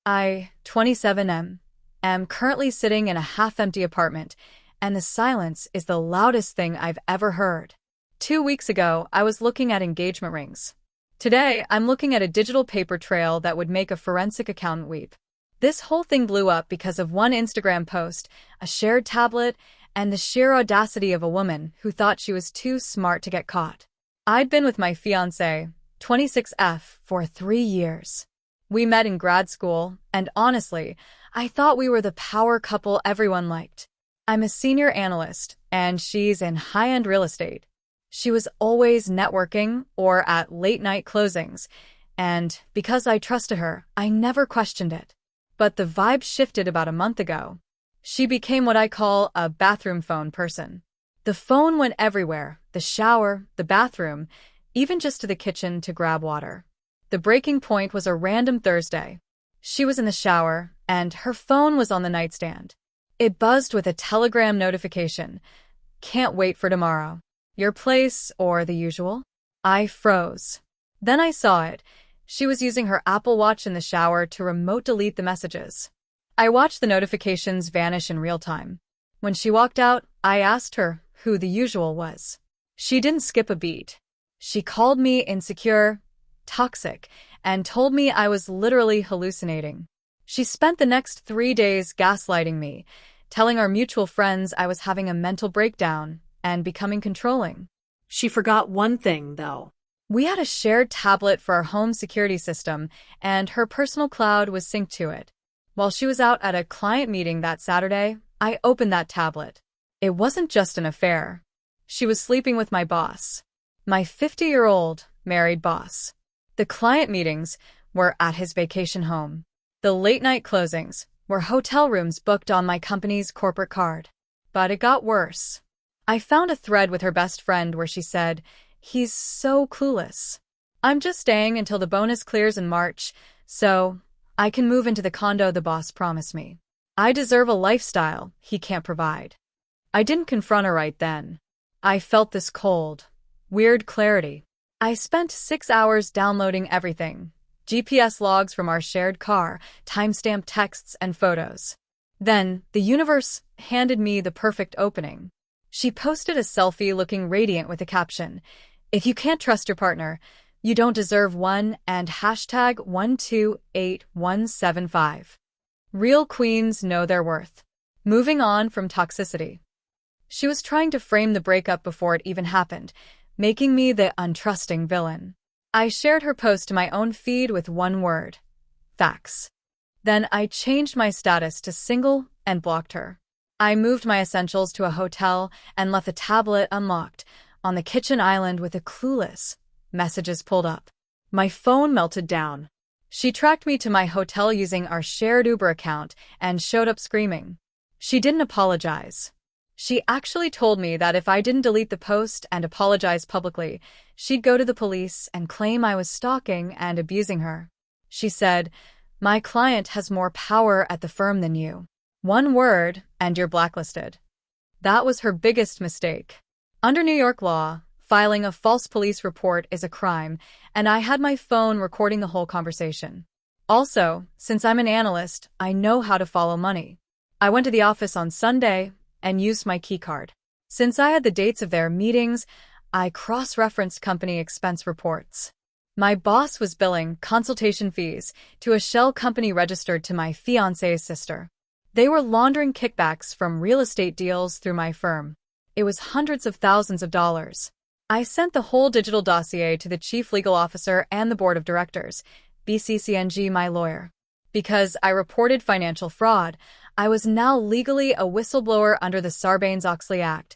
I, 27M, am currently sitting in a half-empty apartment, and the silence is the loudest thing I've ever heard. 2 weeks ago, I was looking at engagement rings. Today, I'm looking at a digital paper trail that would make a forensic accountant weep. This whole thing blew up because of one Instagram post, a shared tablet, and the sheer audacity of a woman who thought she was too smart to get caught. I'd been with my fiancé, 26F, for 3 years. We met in grad school, and honestly, I thought we were the power couple everyone liked. I'm a senior analyst, and she's in high-end real estate. She was always networking or at late-night closings, and because I trusted her, I never questioned it. But the vibe shifted about a month ago. She became what I call a bathroom phone person. The phone went everywhere, the shower, the bathroom, even just to the kitchen to grab water. The breaking point was a random Thursday. She was in the shower, and her phone was on the nightstand. It buzzed with a telegram notification. Can't wait for tomorrow. Your place or the usual? I froze. Then I saw it. She was using her Apple Watch in the shower to remote delete the messages. I watched the notifications vanish in real time. When she walked out, I asked her who the usual was. She didn't skip a beat. She called me insecure, toxic, and told me I was literally hallucinating. She spent the next 3 days gaslighting me, telling our mutual friends I was having a mental breakdown and becoming controlling. She forgot one thing, though. We had a shared tablet for our home security system, and her personal cloud was synced to it. While she was out at a client meeting that Saturday, I opened that tablet. It wasn't just an affair. She was sleeping with my boss. My 50-year-old married boss. The client meetings were at his vacation home. The late-night closings were hotel rooms booked on my company's corporate card. But it got worse. I found a thread with her best friend where she said, "He's so clueless. I'm just staying until the bonus clears in March, so I can move into the condo the boss promised me. I deserve a lifestyle he can't provide." I didn't confront her right then. I felt this cold, weird clarity. I spent 6 hours downloading everything. GPS logs from our shared car, timestamped texts and photos. Then, the universe handed me the perfect opening. She posted a selfie looking radiant with a caption, "If you can't trust your partner, you don't deserve one," and hashtag 128175. Real queens know their worth. Moving on from toxicity. She was trying to frame the breakup before it even happened, making me the untrusting villain. I shared her post to my own feed with one word: facts. Then I changed my status to single and blocked her. I moved my essentials to a hotel and left the tablet unlocked on the kitchen island with a clueless messages pulled up. My phone melted down. She tracked me to my hotel using our shared Uber account and showed up screaming. She didn't apologize. She actually told me that if I didn't delete the post and apologize publicly, she'd go to the police and claim I was stalking and abusing her. She said, "My client has more power at the firm than you. One word, and you're blacklisted." That was her biggest mistake. Under New York law, filing a false police report is a crime, and I had my phone recording the whole conversation. Also, since I'm an analyst, I know how to follow money. I went to the office on Sunday and used my keycard. Since I had the dates of their meetings, I cross-referenced company expense reports. My boss was billing consultation fees to a shell company registered to my fiancé's sister. They were laundering kickbacks from real estate deals through my firm. It was hundreds of thousands of dollars. I sent the whole digital dossier to the chief legal officer and the board of directors, BCCNG my lawyer. Because I reported financial fraud, I was now legally a whistleblower under the Sarbanes-Oxley Act,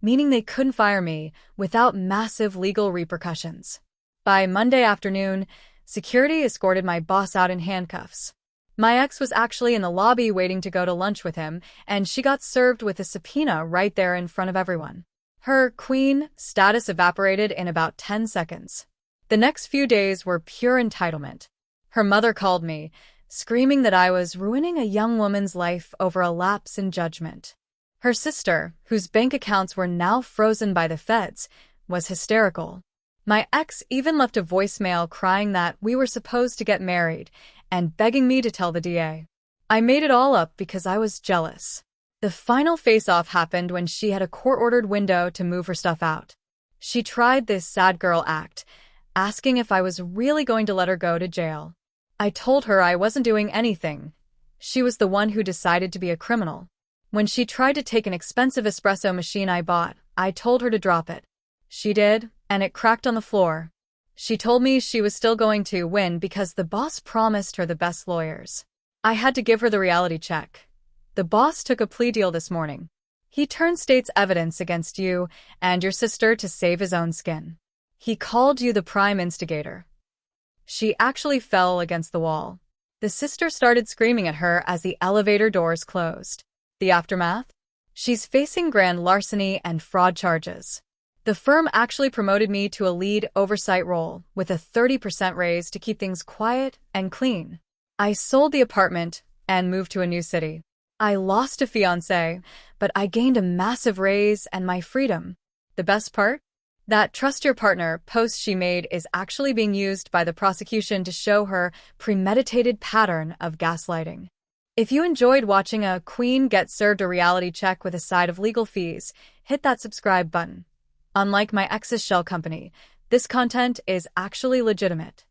meaning they couldn't fire me without massive legal repercussions. By Monday afternoon, security escorted my boss out in handcuffs. My ex was actually in the lobby waiting to go to lunch with him, and she got served with a subpoena right there in front of everyone. Her queen status evaporated in about 10 seconds. The next few days were pure entitlement. Her mother called me, screaming that I was ruining a young woman's life over a lapse in judgment. Her sister, whose bank accounts were now frozen by the feds, was hysterical. My ex even left a voicemail crying that we were supposed to get married, and begging me to tell the DA. I made it all up because I was jealous. The final face-off happened when she had a court-ordered window to move her stuff out. She tried this sad girl act, asking if I was really going to let her go to jail. I told her I wasn't doing anything. She was the one who decided to be a criminal. When she tried to take an expensive espresso machine I bought, I told her to drop it. She did, and it cracked on the floor. She told me she was still going to win because the boss promised her the best lawyers. I had to give her the reality check. The boss took a plea deal this morning. He turned state's evidence against you and your sister to save his own skin. He called you the prime instigator. She actually fell against the wall. The sister started screaming at her as the elevator doors closed. The aftermath? She's facing grand larceny and fraud charges. The firm actually promoted me to a lead oversight role with a 30% raise to keep things quiet and clean. I sold the apartment and moved to a new city. I lost a fiancé, but I gained a massive raise and my freedom. The best part? That trust your partner post she made is actually being used by the prosecution to show her premeditated pattern of gaslighting. If you enjoyed watching a queen get served a reality check with a side of legal fees, hit that subscribe button. Unlike my ex's shell company, this content is actually legitimate.